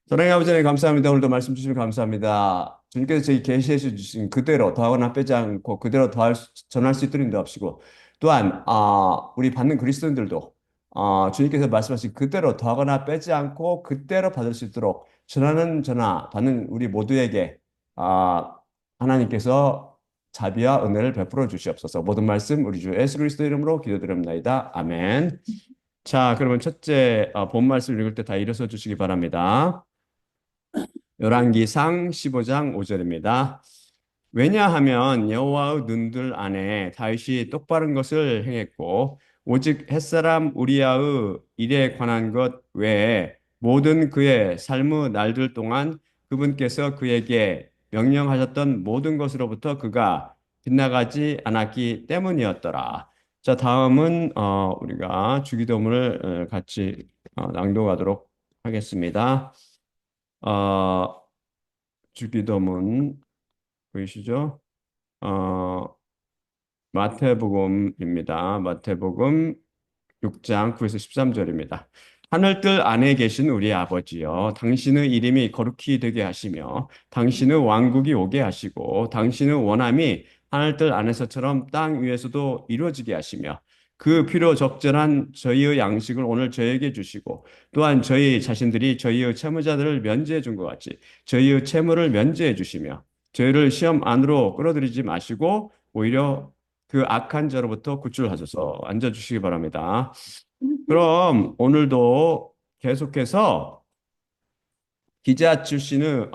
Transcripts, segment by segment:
사랑의 아버지 하나님 감사합니다. 오늘도 말씀 주시면 감사합니다. 주님께서 저희 계시해 주신 그대로 더하거나 빼지 않고 그대로 전할 수 있도록 인도하시고 또한 우리 받는 그리스도인들도 주님께서 말씀하신 그대로 더하거나 빼지 않고 그대로 받을 수 있도록 전하는 받는 우리 모두에게 아, 하나님께서 자비와 은혜를 베풀어 주시옵소서. 모든 말씀 우리 주 예수 그리스도 이름으로 기도드립니다. 아멘. 자, 그러면 첫째 본 말씀 읽을 때 다 일어서 주시기 바랍니다. 열왕기상 15장 5절입니다. 왜냐하면 여호와의 눈들 안에 다윗이 똑바른 것을 행했고 오직 햇사람 우리아의 일에 관한 것 외에 모든 그의 삶의 날들 동안 그분께서 그에게 명령하셨던 모든 것으로부터 그가 빗나가지 않았기 때문이었더라. 자, 다음은 우리가 주기도문을 같이 낭독하도록 하겠습니다. 어, 주기도문 보이시죠? 어, 마태복음입니다. 마태복음 6장 9에서 13절입니다. 하늘뜰 안에 계신 우리 아버지여, 당신의 이름이 거룩히 되게 하시며, 당신의 왕국이 오게 하시고, 당신의 원함이 하늘뜰 안에서처럼 땅 위에서도 이루어지게 하시며, 그 필요 적절한 저희의 양식을 오늘 저희에게 주시고, 또한 저희 자신들이 저희의 채무자들을 면제해 준 것 같이, 저희의 채무를 면제해 주시며, 저희를 시험 안으로 끌어들이지 마시고, 오히려 그 악한 자로부터 구출하소서. 앉아주시기 바랍니다. 그럼 오늘도 계속해서 기자 출신의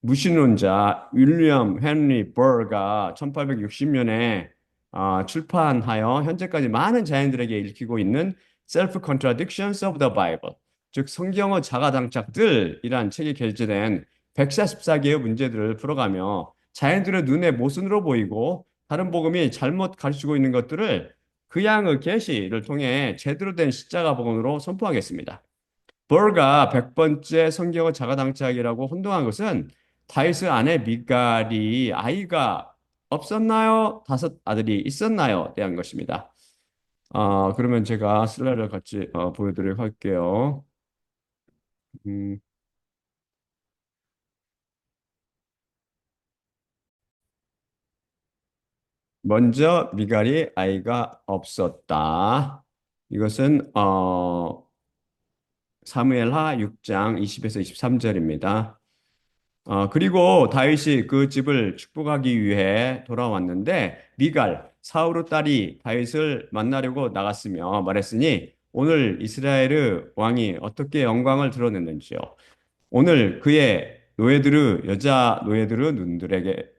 무신론자 윌리엄 헨리 버가 1860년에 출판하여 현재까지 많은 자연들에게 읽히고 있는 Self Contradictions of the Bible, 즉 성경의 자가당착들이란 책이 게재된 144개의 문제들을 풀어가며 자연들의 눈에 모순으로 보이고 다른 복음이 잘못 가르치고 있는 것들을 그 양의 계시를 통해 제대로 된 십자가 복음으로 선포하겠습니다. 버가 100번째 성경의 자가당착이라고 혼동한 것은 다윗의 아내 미갈이 아이가 없었나요? 다섯 아들이 있었나요? 대한 것입니다. 그러면 제가 슬라이드를 같이 보여드리도록 할게요. 음, 먼저 미갈이 아이가 없었다. 이것은 사무엘하 6장 20에서 23절입니다. 그리고 다윗이 그 집을 축복하기 위해 돌아왔는데 미갈 사울의 딸이 다윗을 만나려고 나갔으며 말했으니 오늘 이스라엘의 왕이 어떻게 영광을 드러냈는지요. 오늘 그의 노예들의 여자 노예들의 눈들에게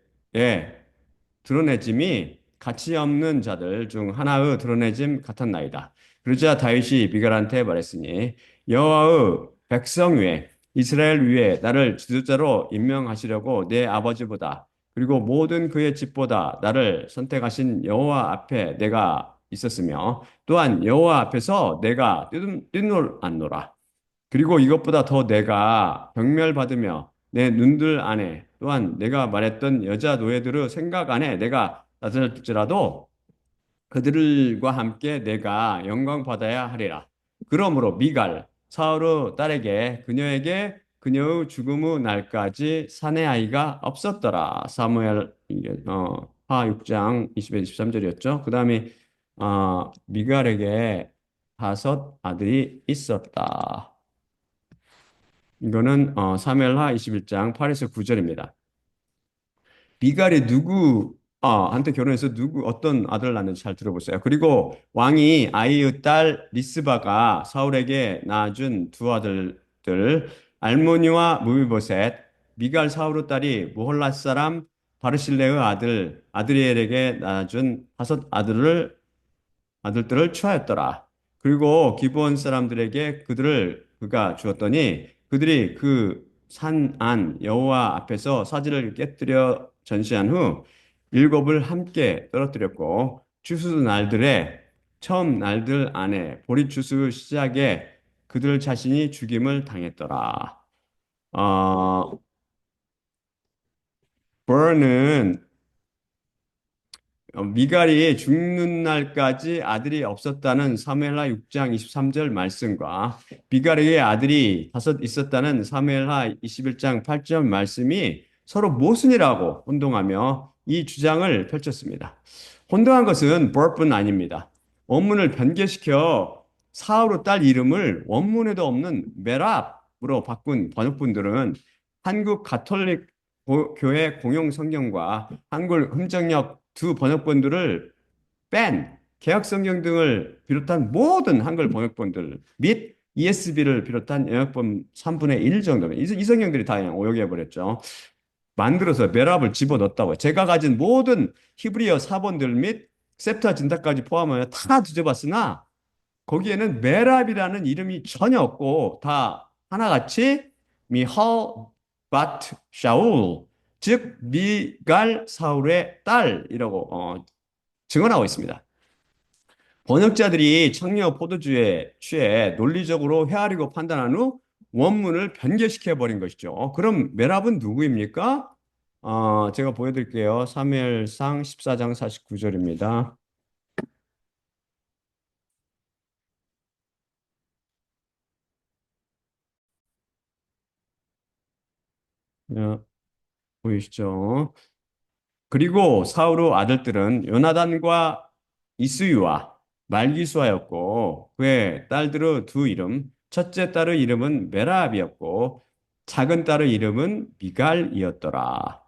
드러내짐이 가치 없는 자들 중 하나의 드러내짐 같았나이다. 그러자 다윗이 미갈한테 말했으니 여호와의 백성 위에 이스라엘 위에 나를 지도자로 임명하시려고 내 아버지보다 그리고 모든 그의 집보다 나를 선택하신 여호와 앞에 내가 있었으며 또한 여호와 앞에서 내가 뛰놀았노라. 그리고 이것보다 더 내가 경멸받으며 내 눈들 안에 또한 내가 말했던 여자 노예들의 생각 안에 내가 나타날지라도 그들과 함께 내가 영광 받아야 하리라. 그러므로 미갈 사울의 딸에게 그녀에게 그녀의 죽음의 날까지 사내 아이가 없었더라. 사무엘 하 6장 20에 23절이었죠. 그다음에 미갈에게 다섯 아들이 있었다. 이거는 사무엘하 21장 8에서 9절입니다. 미갈이 한테 결혼해서 어떤 아들을 낳는지 잘 들어보세요. 그리고 왕이 아이의 딸 리스바가 사울에게 낳아준 두 아들들 알모니와 무비보셋, 미갈 사울의 딸이 무홀랏 사람 바르실레의 아들 아드리엘에게 낳아준 다섯 아들들을 취하였더라. 그리고 기브온 사람들에게 그가 주었더니 그들이 그 산 안 여호와 앞에서 사지를 깨뜨려 전시한 후 일곱을 함께 떨어뜨렸고 추수 날들에 처음 날들 안에 보리 추수 시작에 그들 자신이 죽임을 당했더라. 어, 버는 미갈이 죽는 날까지 아들이 없었다는 사무엘하 6장 23절 말씀과 미갈에게 아들이 다섯 있었다는 사무엘하 21장 8절 말씀이 서로 모순이라고 혼동하며 이 주장을 펼쳤습니다. 혼동한 것은 벌뿐 아닙니다. 원문을 변개시켜 사울의 딸 이름을 원문에도 없는 메랍으로 바꾼 번역본들은 한국 가톨릭 교회 공용 성경과 한글 흠정역 두 번역본들을 뺀 개역 성경 등을 비롯한 모든 한글 번역본들 및 ESV를 비롯한 영역본 3분의 1 정도는 이 성경들이 다 그냥 오역해 버렸죠. 만들어서 메랍을 집어넣었다고요. 제가 가진 모든 히브리어 사본들 및 셉터 진단까지 포함하여 다 뒤져봤으나 거기에는 메랍이라는 이름이 전혀 없고 다 하나같이 미할 bat 샤울 즉 미갈 사울의 딸이라고 증언하고 있습니다. 번역자들이 창녀 포도주에 취해 논리적으로 헤아리고 판단한 후 원문을 변개시켜 버린 것이죠. 그럼 메랍은 누구입니까? 제가 보여드릴게요. 사무엘상 14장 49절입니다. 보이시죠? 그리고 사울의 아들들은 요나단과 이스유와 말기수아였고 그의 딸들의 두 이름, 첫째 딸의 이름은 메라압이었고 작은 딸의 이름은 미갈이었더라.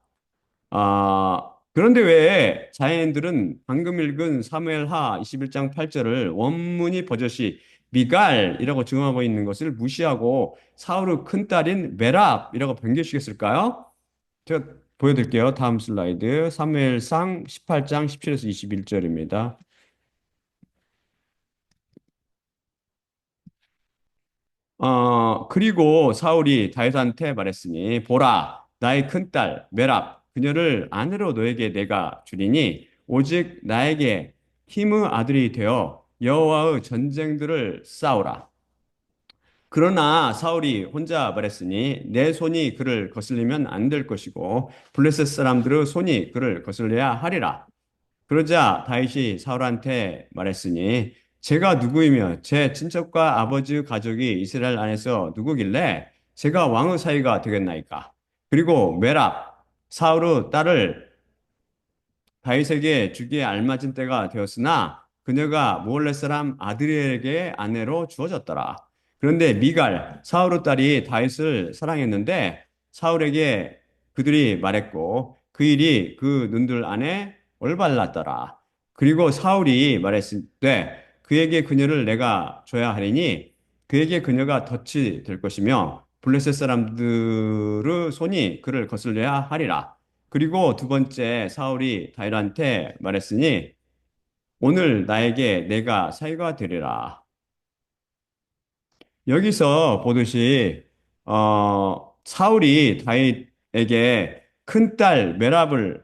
그런데 왜 자연인들은 방금 읽은 사무엘하 21장 8절을 원문이 버젓이 미갈이라고 증언하고 있는 것을 무시하고 사울의 큰딸인 메랍이라고 변경시켰을까요? 제가 보여드릴게요. 다음 슬라이드. 사무엘상 18장 17에서 21절입니다. 그리고 사울이 다윗한테 말했으니 보라 나의 큰딸 메랍 그녀를 아내로 너에게 내가 주리니 오직 나에게 힘의 아들이 되어 여호와의 전쟁들을 싸우라. 그러나 사울이 혼자 말했으니 내 손이 그를 거슬리면 안 될 것이고 블레셋 사람들의 손이 그를 거슬려야 하리라. 그러자 다윗이 사울한테 말했으니 제가 누구이며 제 친척과 아버지 가족이 이스라엘 안에서 누구길래 제가 왕의 사이가 되겠나이까? 그리고 메랍 사울의 딸을 다윗에게 주기에 알맞은 때가 되었으나 그녀가 모올렛 사람 아드리엘에게 아내로 주어졌더라. 그런데 미갈 사울의 딸이 다윗을 사랑했는데 사울에게 그들이 말했고 그 일이 그 눈들 안에 올발랐더라. 그리고 사울이 말했을 때 그에게 그녀를 내가 줘야 하리니 그에게 그녀가 덫이 될 것이며 블레셋 사람들의 손이 그를 거슬려야 하리라. 그리고 두 번째 사울이 다윗한테 말했으니 오늘 나에게 내가 사위가 되리라. 여기서 보듯이 사울이 다윗에게 큰딸 메랍을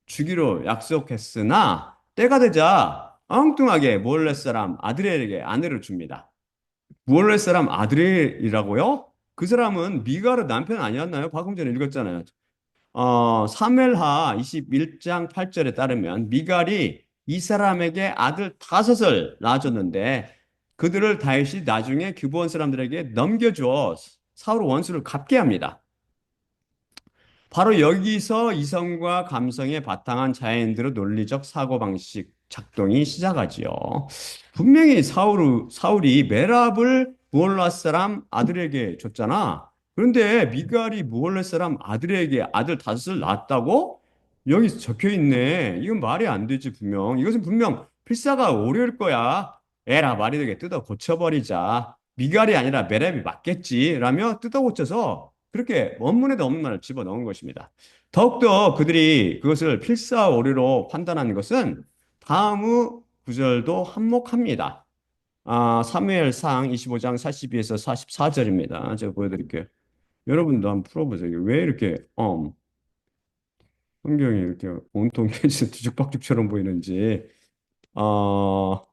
주기로 약속했으나 때가 되자 엉뚱하게 모올렛 사람 아드리엘에게 아내를 줍니다. 모올렛 사람 아드리엘이라고요? 그 사람은 미가의 남편 아니었나요? 방금 전에 읽었잖아요. 사무엘하 21장 8절에 따르면 미갈이 이 사람에게 아들 다섯을 낳아줬는데 그들을 다윗이 나중에 규브온 사람들에게 넘겨주어 사울 원수를 갚게 합니다. 바로 여기서 이성과 감성에 바탕한 자연인들의 논리적 사고방식 작동이 시작하지요. 분명히 사울이 메랍을 무올라 사람 아들에게 줬잖아. 그런데 미갈이 무올라 사람 아들에게 아들 다섯을 낳았다고? 여기 적혀 있네. 이건 말이 안 되지, 분명. 이것은 분명 필사가 오류일 거야. 에라, 말이 되게 뜯어 고쳐버리자. 미갈이 아니라 메랍이 맞겠지. 라며 뜯어 고쳐서 그렇게 원문에도 없는 말을 집어넣은 것입니다. 더욱더 그들이 그것을 필사 오류로 판단한 것은 다음의 구절도 한몫합니다. 사무엘상 25장 42에서 44절입니다. 제가 보여드릴게요. 여러분도 한번 풀어보세요. 이게 왜 이렇게 성경이 이렇게 온통 페이지 뒤죽박죽처럼 보이는지. 어,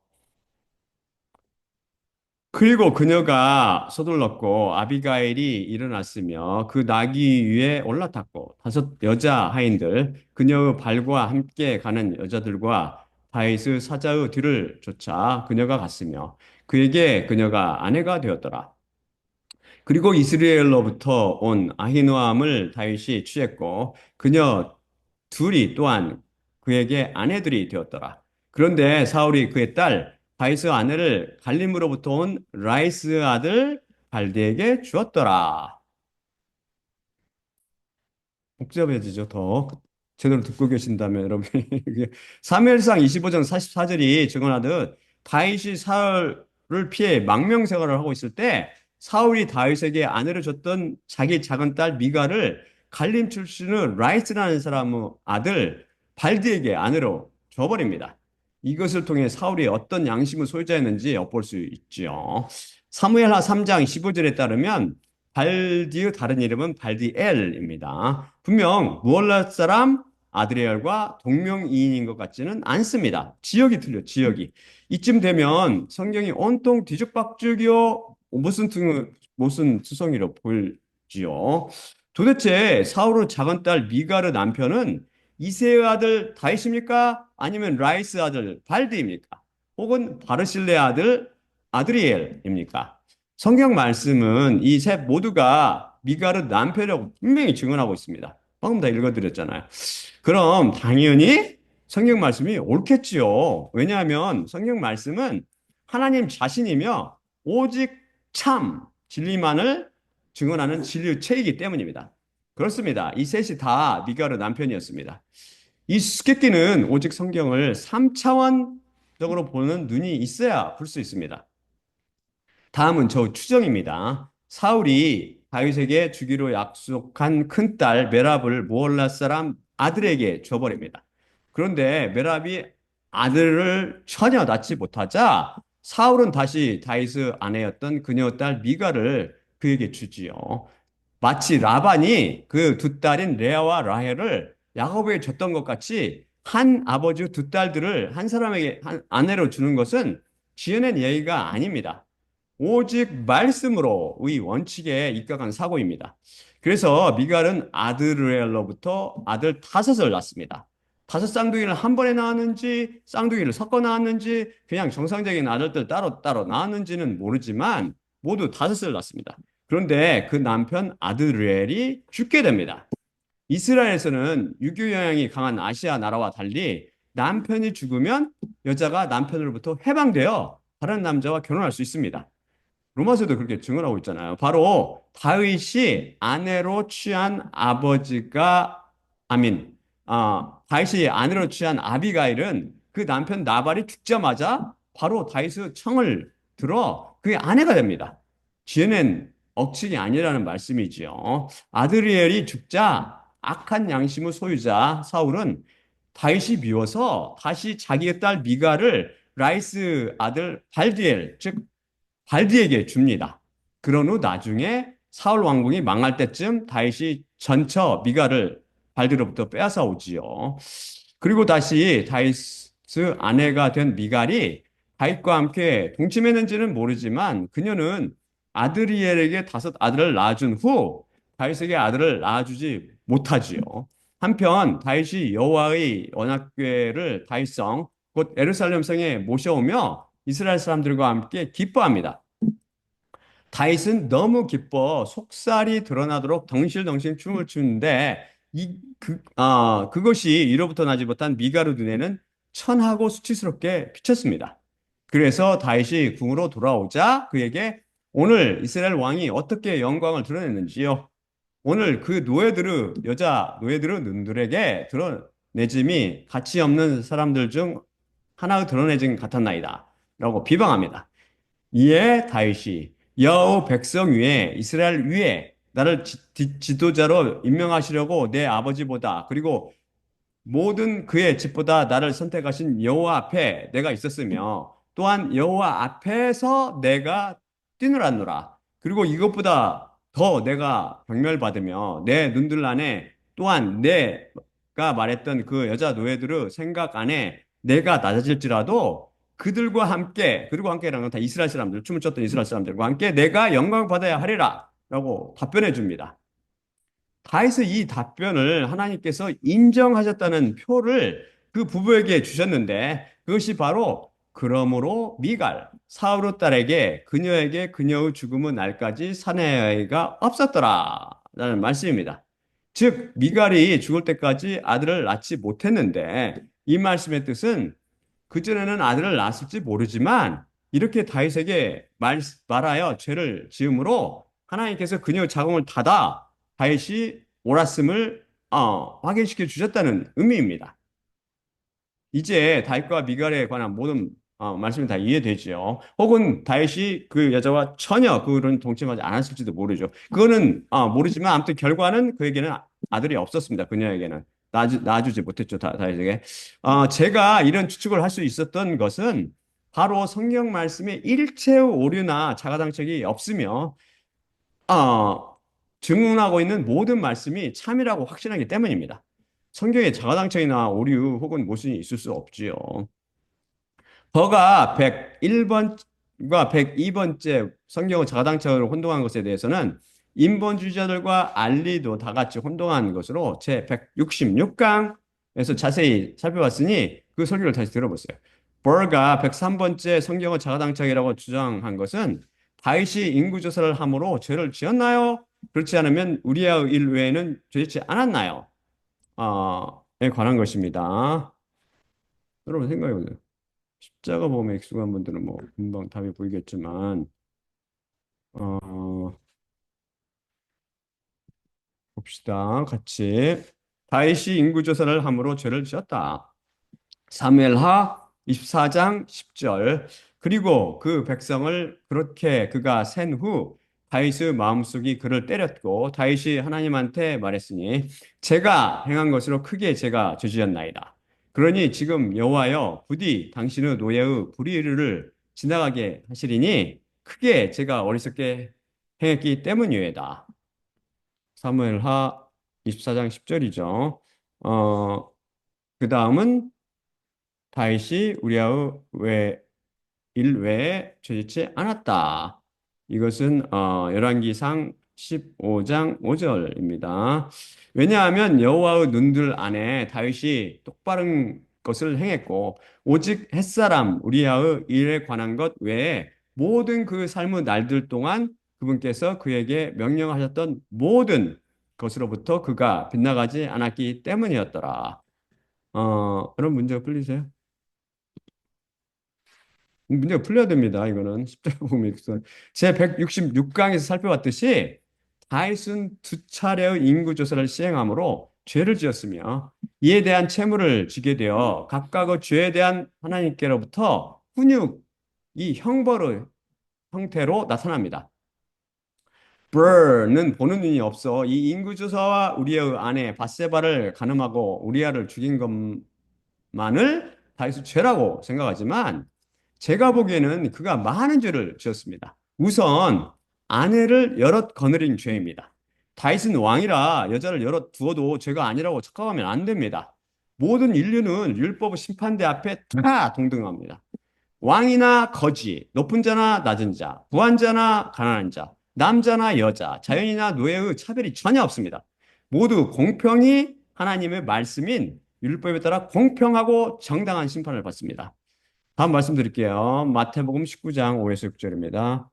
그리고 그녀가 서둘렀고 아비가일이 일어났으며 그 나귀 위에 올라탔고 다섯 여자 하인들 그녀의 발과 함께 가는 여자들과 다윗의 사자의 뒤를 쫓아 그녀가 갔으며 그에게 그녀가 아내가 되었더라. 그리고 이스라엘로부터 온 아히노암을 다윗이 취했고 그녀 둘이 또한 그에게 아내들이 되었더라. 그런데 사울이 그의 딸 다윗의 아내를 갈림으로부터 온 라이스 아들 발디에게 주었더라. 복잡해지죠, 더. 제대로 듣고 계신다면 여러분이 사무엘상 25장 44절이 증언하듯 다윗이 사울을 피해 망명 생활을 하고 있을 때 사울이 다윗에게 아내를 줬던 자기 작은 딸 미가를 갈림 출신의 라이스라는 사람의 아들 발디에게 아내로 줘버립니다. 이것을 통해 사울이 어떤 양심의 소유자였는지 엿볼 수 있죠. 사무엘하 3장 15절에 따르면 발디의 다른 이름은 발디엘입니다. 분명 무얼라 사람 아드리엘과 동명이인인 것 같지는 않습니다. 지역이 틀려, 지역이. 이쯤 되면 성경이 온통 뒤죽박죽이요, 무슨 투성이로 보일지요. 도대체 사울의 작은 딸 미가르 남편은 이세의 아들 다윗입니까? 아니면 라이스 아들 발디입니까? 혹은 바르실레 아들 아드리엘입니까? 성경 말씀은 이 셋 모두가 미가르 남편이라고 분명히 증언하고 있습니다. 방금 다 읽어드렸잖아요. 그럼 당연히 성경 말씀이 옳겠지요. 왜냐하면 성경 말씀은 하나님 자신이며 오직 참 진리만을 증언하는 진리의 책이기 때문입니다. 그렇습니다. 이 셋이 다 미가르 남편이었습니다. 이 수수께끼는 오직 성경을 3차원적으로 보는 눈이 있어야 풀 수 있습니다. 다음은 저 추정입니다. 사울이 다윗에게 주기로 약속한 큰딸 메랍을 모올라 사람 아들에게 줘버립니다. 그런데 메랍이 아들을 전혀 낳지 못하자 사울은 다시 다윗의 아내였던 그녀 딸 미가를 그에게 주지요. 마치 라반이 그 두 딸인 레아와 라헬을 야곱에게 줬던 것 같이 한 아버지 두 딸들을 한 사람에게 한 아내로 주는 것은 지어낸 예의가 아닙니다. 오직 말씀으로의 원칙에 입각한 사고입니다. 그래서 미갈은 아드르엘로부터 아들 다섯을 낳습니다. 다섯 쌍둥이를 한 번에 낳았는지 쌍둥이를 섞어 낳았는지 그냥 정상적인 아들들 따로 낳았는지는 모르지만 모두 다섯을 낳습니다. 그런데 그 남편 아드르엘이 죽게 됩니다. 이스라엘에서는 유교 영향이 강한 아시아 나라와 달리 남편이 죽으면 여자가 남편으로부터 해방되어 다른 남자와 결혼할 수 있습니다. 로마서도 그렇게 증언하고 있잖아요. 바로 다윗이 아내로 취한 아버지가 아민, 다윗이 아내로 취한 아비가일은 그 남편 나발이 죽자마자 바로 다윗의 청을 들어 그의 아내가 됩니다. 지어낸 억측이 아니라는 말씀이지요. 아드리엘이 죽자 악한 양심의 소유자 사울은 다윗이 미워서 다시 자기의 딸 미가를 라이스 아들 발디엘, 즉 발디에게 줍니다. 그런 후 나중에 사울 왕궁이 망할 때쯤 다윗이 전처 미가를 발디로부터 빼앗아 오지요. 그리고 다시 다윗의 아내가 된 미갈이 다윗과 함께 동침했는지는 모르지만 그녀는 아드리엘에게 다섯 아들을 낳아준 후 다윗에게 아들을 낳아주지 못하지요. 한편 다윗이 여호와의 언약궤를 다윗성 곧 예루살렘 성에 모셔오며 이스라엘 사람들과 함께 기뻐합니다. 다윗은 너무 기뻐 속살이 드러나도록 덩실덩실 춤을 추는데 그것이 이로부터 나지 못한 미가루 눈에는 천하고 수치스럽게 비쳤습니다. 그래서 다윗이 궁으로 돌아오자 그에게 오늘 이스라엘 왕이 어떻게 영광을 드러냈는지요. 오늘 그 여자 노예들의 눈들에게 드러내짐이 가치 없는 사람들 중 하나의 드러내짐 같았나이다. 라고 비방합니다. 이에 다윗이 여호 백성 위에 이스라엘 위에 나를 지도자로 임명하시려고 내 아버지보다 그리고 모든 그의 집보다 나를 선택하신 여호와 앞에 내가 있었으며 또한 여호와 앞에서 내가 뛰놀았노라. 그리고 이것보다 더 내가 경멸받으며 내 눈들 안에 또한 내가 말했던 그 여자 노예들의 생각 안에 내가 낮아질지라도 그들과 함께, 그들과 함께라는 건 다 이스라엘 사람들, 춤을 췄던 이스라엘 사람들과 함께 내가 영광 받아야 하리라 라고 답변해 줍니다. 다윗의 이 답변을 하나님께서 인정하셨다는 표를 그 부부에게 주셨는데 그것이 바로 그러므로 미갈 사울의 딸에게 그녀에게 그녀의 죽음의 날까지 사내아이가 없었더라 라는 말씀입니다. 즉 미갈이 죽을 때까지 아들을 낳지 못했는데 이 말씀의 뜻은 그전에는 아들을 낳았을지 모르지만 이렇게 다윗에게 말하여 죄를 지음으로 하나님께서 그녀의 자궁을 닫아 다윗이 옳았음을 확인시켜 주셨다는 의미입니다. 이제 다윗과 미갈에 관한 모든 말씀이 다 이해되지요. 혹은 다윗이 그 여자와 전혀 그런 동침하지 않았을지도 모르죠. 그거는 모르지만 아무튼 결과는 그에게는 아들이 없었습니다. 그녀에게는 낳아주지 못했죠. 다윗에게. 제가 이런 추측을 할 수 있었던 것은 바로 성경 말씀에 일체의 오류나 자가당착이 없으며 어, 증언하고 있는 모든 말씀이 참이라고 확신하기 때문입니다. 성경에 자가당착이나 오류 혹은 모순이 있을 수 없지요. 버가 101번과 102번째 성경의 자가당착으로 혼동한 것에 대해서는 인본주의자들과 알리도 다 같이 혼동한 것으로 제 166강에서 자세히 살펴봤으니 그 설교를 다시 들어보세요. 버가 103번째 성경의 자가당착이라고 주장한 것은 다윗이 인구조사를 함으로 죄를 지었나요? 그렇지 않으면 우리의 일 외에는 죄짓지 않았나요? 에 관한 것입니다. 여러분 생각해보세요. 십자가 보험에 익숙한 분들은 뭐 금방 답이 보이겠지만 어, 봅시다. 같이 다윗이 인구조사를 함으로 죄를 지었다. 사무엘하 24장 10절. 그리고 그 백성을 그렇게 그가 센 후 다윗의 마음속이 그를 때렸고 다윗이 하나님한테 말했으니 제가 행한 것으로 크게 제가 저지었나이다. 그러니 지금 여호와여 부디 당신의 노예의 불의를 지나가게 하시리니 크게 제가 어리석게 행했기 때문이외다. 사무엘하 24장 10절이죠. 그 다음은 다윗이 우리아의 일 외에 죄짓지 않았다. 이것은 열왕기상 15장 5절입니다. 왜냐하면 여호와의 눈들 안에 다윗이 똑바른 것을 행했고 오직 햇사람 우리아의 일에 관한 것 외에 모든 그 삶의 날들 동안 그분께서 그에게 명령하셨던 모든 것으로부터 그가 빗나가지 않았기 때문이었더라. 그런 문제가 풀리세요? 문제가 풀려야 됩니다. 이거는 십자가 복음 익선. 제 166강에서 살펴봤듯이 다윗은 두 차례의 인구 조사를 시행함으로 죄를 지었으며 이에 대한 채무를 지게 되어 각각의 죄에 대한 하나님께로부터 훈육이 형벌의 형태로 나타납니다. bur는 보는 눈이 없어 이 인구 조사와 우리의 아내 바세바를 간음하고 우리아를 죽인 것만을 다윗의 죄라고 생각하지만 제가 보기에는 그가 많은 죄를 지었습니다. 우선 아내를 여럿 거느린 죄입니다. 다윗은 왕이라 여자를 여럿 두어도 죄가 아니라고 착각하면 안 됩니다. 모든 인류는 율법 심판대 앞에 다 동등합니다. 왕이나 거지, 높은 자나 낮은 자, 부한 자나 가난한 자, 남자나 여자, 자연이나 노예의 차별이 전혀 없습니다. 모두 공평히 하나님의 말씀인 율법에 따라 공평하고 정당한 심판을 받습니다. 다음 말씀드릴게요. 마태복음 19장 5에서 6절입니다.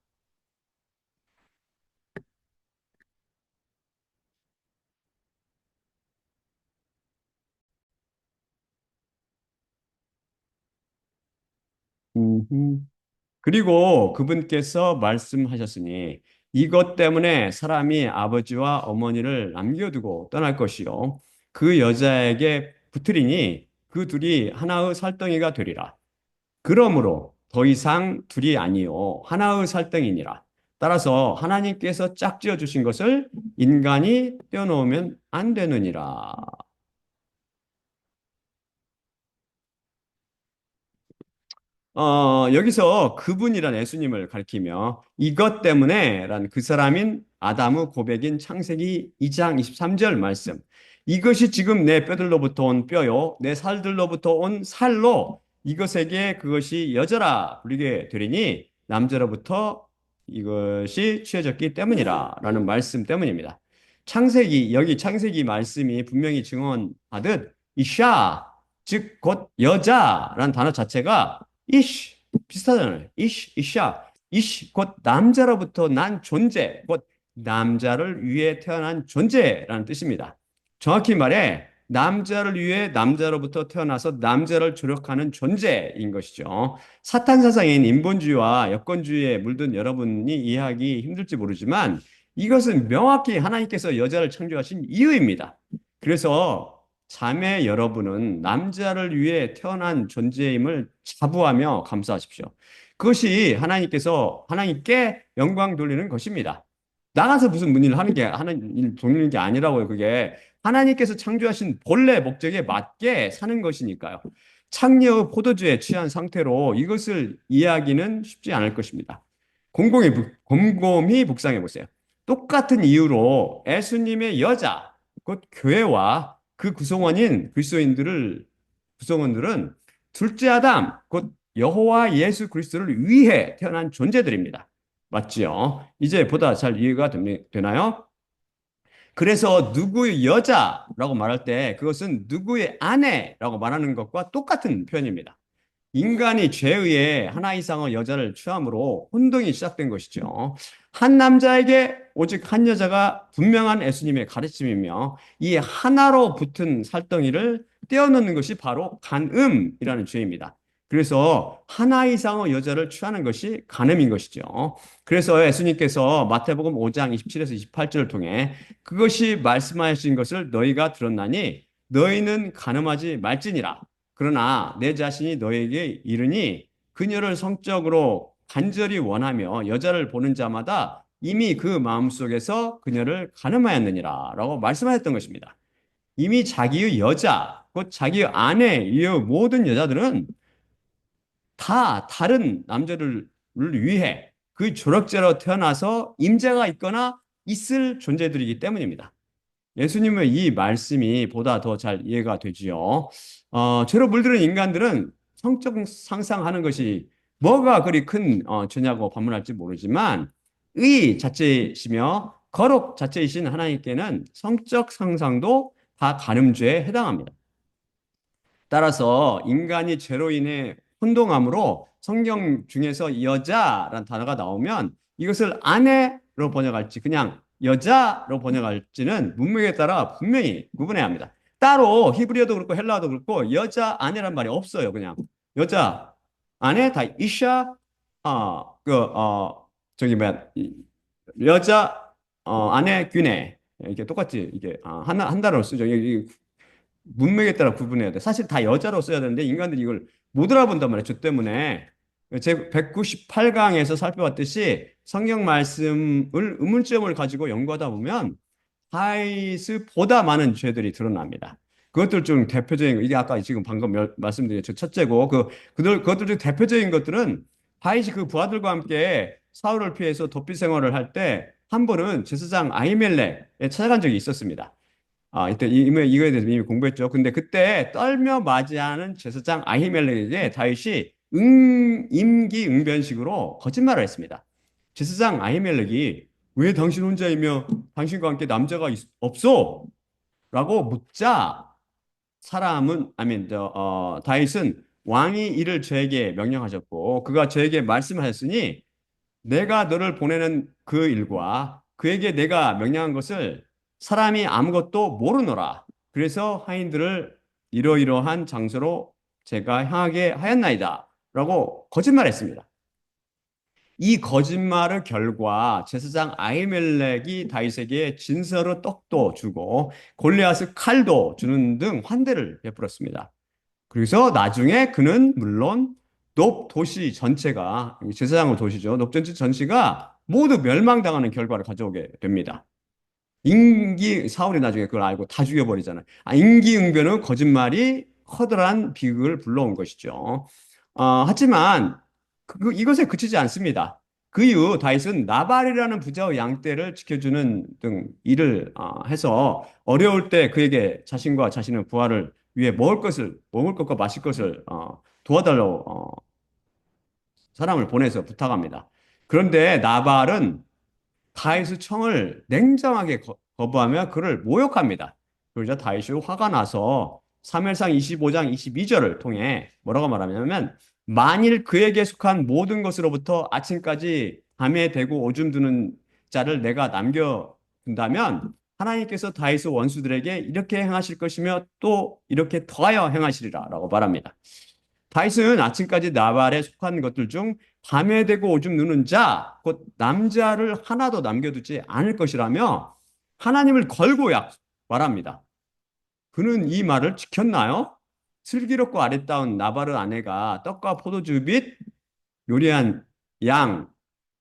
그리고 그분께서 말씀하셨으니 이것 때문에 사람이 아버지와 어머니를 남겨두고 떠날 것이요 그 여자에게 붙으리니 그 둘이 하나의 살덩이가 되리라. 그러므로 더 이상 둘이 아니요 하나의 살덩이니라. 따라서 하나님께서 짝지어 주신 것을 인간이 떼어놓으면 안 되느니라. 여기서 그분이란 예수님을 가리키며 이것 때문에란 그 사람인 아담의 고백인 창세기 2장 23절 말씀. 이것이 지금 내 뼈들로부터 온 뼈요, 내 살들로부터 온 살로 이것에게 그것이 여자라 불리게 되리니 남자로부터 이것이 취해졌기 때문이라 라는 말씀 때문입니다. 여기 창세기 말씀이 분명히 증언하듯 이샤, 즉 곧 여자라는 단어 자체가 이sh 비슷하잖아요. 이샤, 이sh 곧 남자로부터 난 존재, 곧 남자를 위해 태어난 존재라는 뜻입니다. 정확히 말해 남자를 위해 남자로부터 태어나서 남자를 조력하는 존재인 것이죠. 사탄 사상인 인본주의와 여건주의에 물든 여러분이 이해하기 힘들지 모르지만 이것은 명확히 하나님께서 여자를 창조하신 이유입니다. 그래서 자매 여러분은 남자를 위해 태어난 존재임을 자부하며 감사하십시오. 그것이 하나님께 영광 돌리는 것입니다. 나가서 무슨 일을 하는 게 하나님 돌리는 게 아니라고요. 그게 하나님께서 창조하신 본래 목적에 맞게 사는 것이니까요. 창녀의 포도주에 취한 상태로 이것을 이해하기는 쉽지 않을 것입니다. 곰곰이 묵상해 보세요. 똑같은 이유로 예수님의 여자, 곧 교회와 그 구성원들은 둘째 아담, 곧 여호와 예수 그리스도를 위해 태어난 존재들입니다. 맞지요? 이제 보다 잘 이해가 되나요? 그래서 누구의 여자라고 말할 때 그것은 누구의 아내라고 말하는 것과 똑같은 표현입니다. 인간이 죄에 의해 하나 이상의 여자를 취함으로 혼동이 시작된 것이죠. 한 남자에게 오직 한 여자가 분명한 예수님의 가르침이며 이 하나로 붙은 살덩이를 떼어놓는 것이 바로 간음이라는 죄입니다. 그래서 하나 이상의 여자를 취하는 것이 간음인 것이죠. 그래서 예수님께서 마태복음 5장 27에서 28절을 통해 그것이 말씀하신 것을 너희가 들었나니 너희는 간음하지 말지니라. 그러나 내 자신이 너에게 이르니 그녀를 성적으로 간절히 원하며 여자를 보는 자마다 이미 그 마음속에서 그녀를 간음하였느니라 라고 말씀하셨던 것입니다. 이미 자기의 여자, 곧 자기의 아내의 모든 여자들은 다 다른 남자를 위해 그 조력자로 태어나서 임자가 있거나 있을 존재들이기 때문입니다. 예수님의 이 말씀이 보다 더 잘 이해가 되지요. 죄로 물들은 인간들은 성적 상상하는 것이 뭐가 그리 큰 죄냐고 반문할지 모르지만 의 자체이시며 거룩 자체이신 하나님께는 성적 상상도 다 간음죄에 해당합니다. 따라서 인간이 죄로 인해 혼동함으로 성경 중에서 여자란 단어가 나오면 이것을 아내로 번역할지 그냥 여자로 번역할지는 문맥에 따라 분명히 구분해야 합니다. 따로 히브리어도 그렇고 헬라어도 그렇고 여자 아내란 말이 없어요. 그냥 여자 아내 다 이샤 저기 뭐야 여자 아내 귀네 이게 똑같이 이게 한 단어로 쓰죠. 문맥에 따라 구분해야 돼. 사실 다 여자로 써야 되는데 인간들이 이걸 못 알아본단 말이에요. 저 때문에. 제 198강에서 살펴봤듯이 성경 말씀을 의문점을 가지고 연구하다 보면 하이스보다 많은 죄들이 드러납니다. 그것들 중 대표적인 거, 이게 아까 지금 방금 말씀드린 저 첫째고 그것들 중 대표적인 것들은 하이시 그 부하들과 함께 사울을 피해서 도피 생활을 할 때 한 번은 제사장 아히멜렉에 찾아간 적이 있었습니다. 이때 이거에 대해서 이미 공부했죠. 근데 그때 떨며 맞이하는 제사장 아히멜렉에게 다윗이 임기응변식으로 거짓말을 했습니다. 제사장 아히멜렉이 왜 당신 혼자이며 당신과 함께 남자가 없어? 라고 묻자 다윗은 왕이 이를 저에게 명령하셨고 그가 저에게 말씀하셨으니 내가 너를 보내는 그 일과 그에게 내가 명령한 것을 사람이 아무것도 모르노라. 그래서 하인들을 이러이러한 장소로 제가 향하게 하였나이다. 라고 거짓말했습니다. 이 거짓말의 결과 제사장 아히멜렉이 다윗에게 진서로 떡도 주고 골리앗의 칼도 주는 등 환대를 베풀었습니다. 그래서 나중에 그는 물론 높 도시 전체가 제사장의 도시죠. 높 전체 전시가 모두 멸망당하는 결과를 가져오게 됩니다. 사울이 나중에 그걸 알고 다 죽여버리잖아요. 임기응변은 거짓말이 커다란 비극을 불러온 것이죠. 하지만 이것에 그치지 않습니다. 그 이후 다윗은 나발이라는 부자의 양떼를 지켜주는 등 일을 해서 어려울 때 그에게 자신과 자신의 부하를 위해 먹을 것과 마실 것을 도와달라고 사람을 보내서 부탁합니다. 그런데 나발은 다윗의 청을 냉정하게 거부하며 그를 모욕합니다. 그러자 다윗이 화가 나서 3일상 25장 22절을 통해 뭐라고 말하냐면 만일 그에게 속한 모든 것으로부터 아침까지 밤에 대고 오줌 두는 자를 내가 남겨둔다면 하나님께서 다윗의 원수들에게 이렇게 행하실 것이며 또 이렇게 더하여 행하시리라 라고 말합니다. 다윗은 아침까지 나발에 속한 것들 중 밤에 대고 오줌 누는 자, 곧 남자를 하나도 남겨두지 않을 것이라며 하나님을 걸고 말합니다. 그는 이 말을 지켰나요? 슬기롭고 아리따운 나발의 아내가 떡과 포도주 및 요리한 양,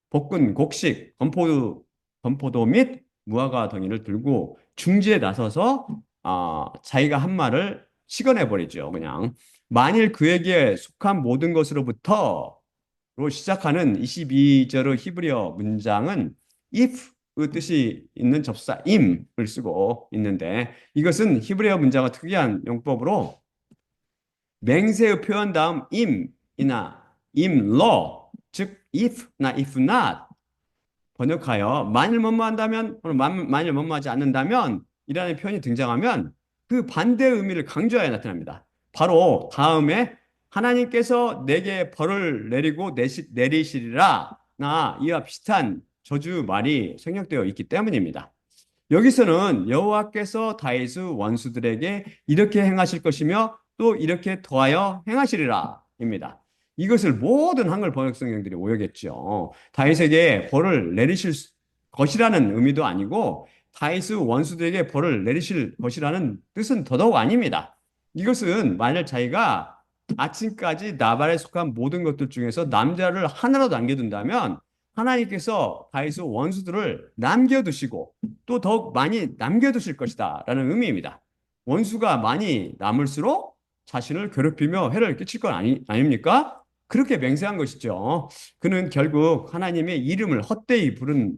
볶은 곡식, 건포도 및 무화과 덩이를 들고 중지에 나서서 자기가 한 말을 시건해 버리죠. 그냥 만일 그에게 속한 모든 것으로부터로 시작하는 22절의 히브리어 문장은 if의 뜻이 있는 접사 im을 쓰고 있는데 이것은 히브리어 문장의 특이한 용법으로 맹세의 표현 다음 im이나 im로 즉 if나 if not 번역하여 만일 뭐뭐 한다면 만일 뭐뭐 하지 않는다면 이라는 표현이 등장하면 그 반대의 의미를 강조하여 나타납니다. 바로 다음에 하나님께서 내게 벌을 내리고 내리시리라 나 이와 비슷한 저주 말이 생략되어 있기 때문입니다. 여기서는 여호와께서 다윗의 원수들에게 이렇게 행하실 것이며 또 이렇게 더하여 행하시리라입니다. 이것을 모든 한글 번역 성경들이 오역했죠. 다윗에게 벌을 내리실 것이라는 의미도 아니고 다윗의 원수들에게 벌을 내리실 것이라는 뜻은 더더욱 아닙니다. 이것은 만약 자기가 아침까지 나발에 속한 모든 것들 중에서 남자를 하나로 남겨둔다면 하나님께서 다윗의 원수들을 남겨두시고 또 더욱 많이 남겨두실 것이다 라는 의미입니다. 원수가 많이 남을수록 자신을 괴롭히며 해를 끼칠 건 아닙니까? 그렇게 맹세한 것이죠. 그는 결국 하나님의 이름을 헛되이 부른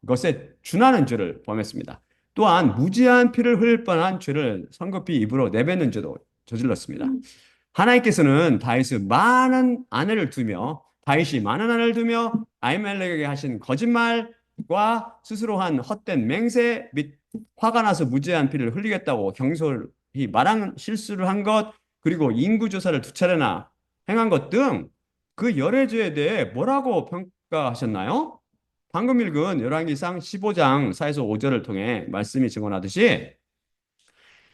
것에 준하는 죄를 범했습니다. 또한 무지한 피를 흘릴 뻔한 죄를 성급히 입으로 내뱉는 죄도 저질렀습니다. 하나님께서는 다윗의 많은 아내를 두며 다윗이 많은 아내를 두며 아히멜렉에게 하신 거짓말과 스스로 한 헛된 맹세 및 화가 나서 무지한 피를 흘리겠다고 경솔히 말한 실수를 한 것, 그리고 인구조사를 2차례나 행한 것 등 그 여러 죄에 대해 뭐라고 평가하셨나요? 방금 읽은 열왕기상 15장 4에서 5절을 통해 말씀이 증언하듯이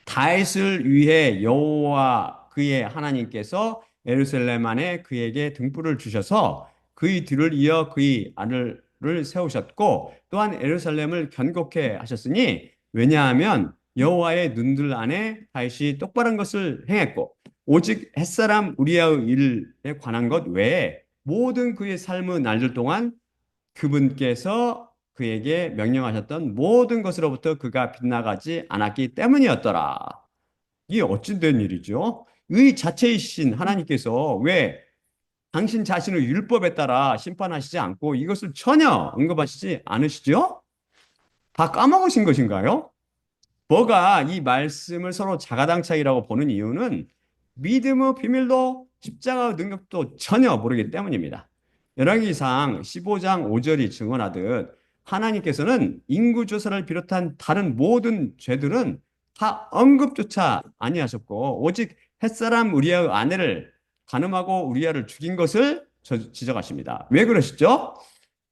다윗을 위해 여호와 그의 하나님께서 예루살렘 안에 그에게 등불을 주셔서 그의 뒤를 이어 그의 아들을 세우셨고 또한 예루살렘을 견고케 하셨으니 왜냐하면 여호와의 눈들 안에 다윗이 똑바른 것을 행했고 오직 햇사람 우리아의 일에 관한 것 외에 모든 그의 삶의 날들 동안 그분께서 그에게 명령하셨던 모든 것으로부터 그가 빗나가지 않았기 때문이었더라. 이게 어찌 된 일이죠? 의 자체이신 하나님께서 왜 당신 자신의 율법에 따라 심판하시지 않고 이것을 전혀 언급하시지 않으시죠? 다 까먹으신 것인가요? 뭐가 이 말씀을 서로 자가당착이라고 보는 이유는 믿음의 비밀도 십자가의 능력도 전혀 모르기 때문입니다. 열왕기상 15장 5절이 증언하듯 하나님께서는 인구조사를 비롯한 다른 모든 죄들은 다 언급조차 아니하셨고 오직 햇사람 우리아의 아내를 간음하고 우리아를 죽인 것을 지적하십니다. 왜 그러시죠?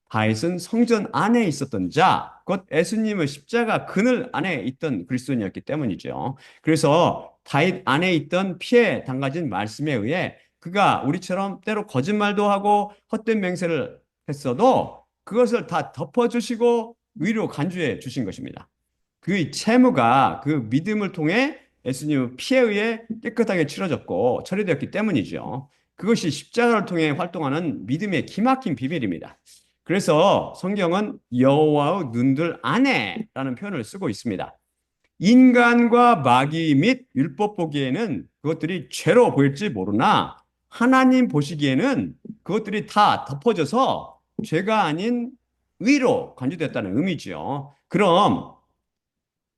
다윗은 성전 안에 있었던 자, 곧 예수님의 십자가 그늘 안에 있던 그리스도인이었기 때문이죠. 그래서 다윗 안에 있던 피에 담가진 말씀에 의해 그가 우리처럼 때로 거짓말도 하고 헛된 맹세를 했어도 그것을 다 덮어주시고 위로 간주해 주신 것입니다. 그 채무가 그 믿음을 통해 예수님의 피에 의해 깨끗하게 치러졌고 처리되었기 때문이죠. 그것이 십자가를 통해 활동하는 믿음의 기막힌 비밀입니다. 그래서 성경은 여호와의 눈들 안에라는 표현을 쓰고 있습니다. 인간과 마귀 및 율법 보기에는 그것들이 죄로 보일지 모르나 하나님 보시기에는 그것들이 다 덮어져서 죄가 아닌 의로 간주됐다는 의미지요. 그럼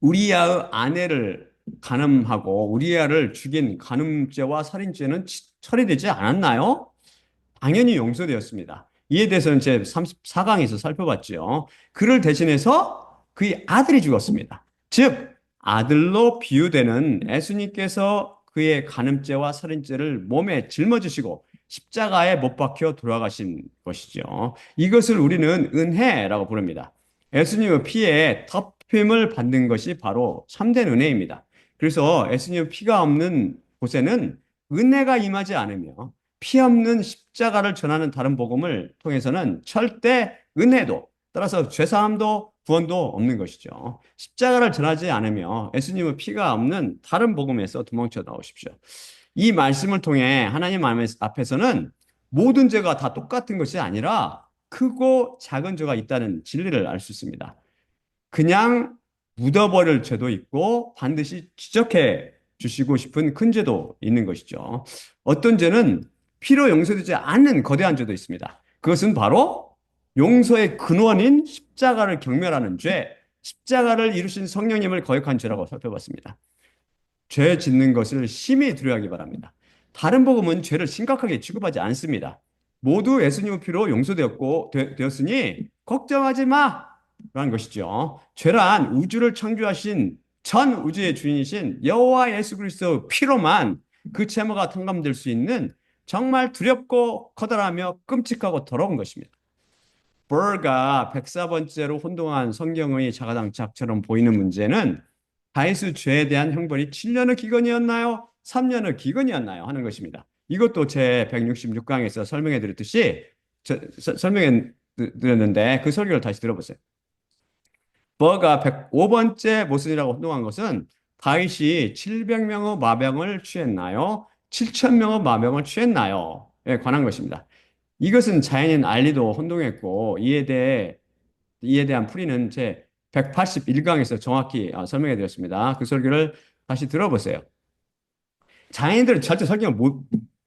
우리아의 아내를 간음하고 우리아를 죽인 간음죄와 살인죄는 처리되지 않았나요? 당연히 용서되었습니다. 이에 대해서는 제 34강에서 살펴봤죠. 그를 대신해서 그의 아들이 죽었습니다. 즉, 아들로 비유되는 예수님께서 그의 간음죄와 살인죄를 몸에 짊어지시고 십자가에 못 박혀 돌아가신 것이죠. 이것을 우리는 은혜라고 부릅니다. 예수님의 피에 덮임을 받는 것이 바로 참된 은혜입니다. 그래서 예수님의 피가 없는 곳에는 은혜가 임하지 않으며 피 없는 십자가를 전하는 다른 복음을 통해서는 절대 은혜도 따라서 죄사함도 구원도 없는 것이죠. 십자가를 전하지 않으며 예수님의 피가 없는 다른 복음에서 도망쳐 나오십시오. 이 말씀을 통해 하나님 앞에서는 모든 죄가 다 똑같은 것이 아니라 크고 작은 죄가 있다는 진리를 알 수 있습니다. 그냥 묻어버릴 죄도 있고 반드시 지적해 주시고 싶은 큰 죄도 있는 것이죠. 어떤 죄는 피로 용서되지 않는 거대한 죄도 있습니다. 그것은 바로 용서의 근원인 십자가를 경멸하는 죄, 십자가를 이루신 성령님을 거역한 죄라고 살펴봤습니다. 죄 짓는 것을 심히 두려워하기 바랍니다. 다른 복음은 죄를 심각하게 취급하지 않습니다. 모두 예수님의 피로 용서되었고 되었으니 걱정하지 마. 라는 것이죠. 죄란 우주를 창조하신 전 우주의 주인이신 여호와 예수 그리스도 피로만 그 채무가 탕감될 수 있는 정말 두렵고 커다라며 끔찍하고 더러운 것입니다. 버가 104번째로 혼동한 성경의 자가당착처럼 보이는 문제는 다윗의 죄에 대한 형벌이 7년의 기근이었나요? 3년의 기근이었나요? 하는 것입니다. 이것도 제 166강에서 설명해 드렸듯이 설명해 드렸는데 그 설교를 다시 들어보세요. 버가 105번째 모순이라고 혼동한 것은 다윗이 700명의 마병을 취했나요? 7,000명의 마병을 취했나요? 에 관한 것입니다. 이것은 자연인 알리도 혼동했고 이에 대한 풀이는 제 181강에서 정확히 설명해 드렸습니다. 그 설교를 다시 들어보세요. 자연인들은 절대 성경을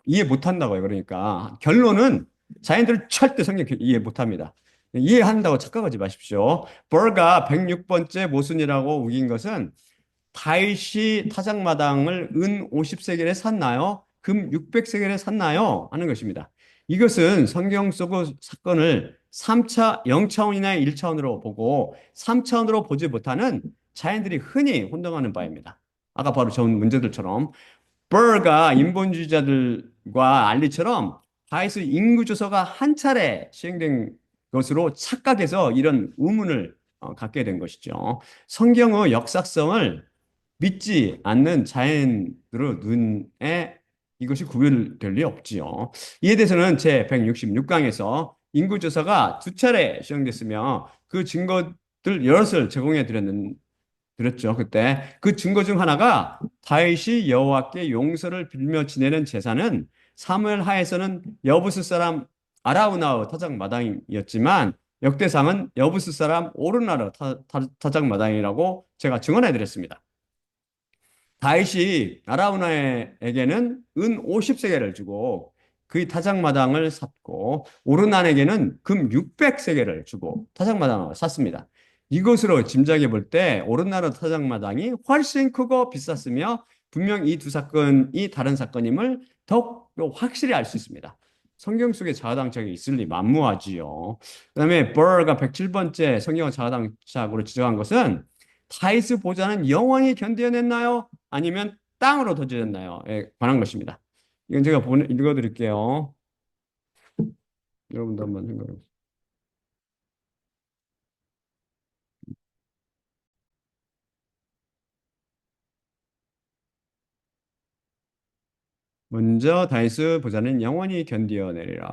이해 못한다고요. 그러니까 결론은 자연인들은 절대 성경 이해 못합니다. 이해한다고 착각하지 마십시오. 버가 106번째 모순이라고 우긴 것은 다윗이 타작마당을 은 50세겔에 샀나요? 금 600세겔에 샀나요? 하는 것입니다. 이것은 성경 속의 사건을 3차, 0차원이나 1차원으로 보고 3차원으로 보지 못하는 자연들이 흔히 혼동하는 바입니다. 아까 바로 전 문제들처럼 버가 인본주의자들과 알리처럼 다윗의 인구조사가 한 차례 시행된 것으로 착각해서 이런 의문을 갖게 된 것이죠. 성경의 역사성을 믿지 않는 자연들의 눈에 이것이 구별될 리 없지요. 이에 대해서는 제 166강에서 인구조사가 두 차례 시행됐으며 그 증거들 여럿을 제공해 드렸죠. 그때 그 증거 중 하나가 다윗이 여호와께 용서를 빌며 지내는 제사는 사무엘 하에서는 여부스 사람 아라우나의 타작마당이었지만 역대상은 여부스 사람 오르나의 타작마당이라고 제가 증언해 드렸습니다. 다윗이 아라우나에게는 은 50세겔을 주고 그의 타작마당을 샀고 오르난에게는 금 600세겔을 주고 타작마당을 샀습니다. 이것으로 짐작해 볼 때 오르난의 타작마당이 훨씬 크고 비쌌으며 분명 이 두 사건이 다른 사건임을 더욱 확실히 알 수 있습니다. 성경 속에 자아당착이 있을 리 만무하지요. 그다음에 버가 107번째 성경을 자아당착으로 지적한 것은 다윗의 보좌는 영원히 견뎌냈나요? 아니면 땅으로 던져졌나요?에 관한 것입니다. 이건 제가 읽어드릴게요. 여러분도 한번 생각해 보세요. 먼저 다윗의 보좌는 영원히 견디어내리라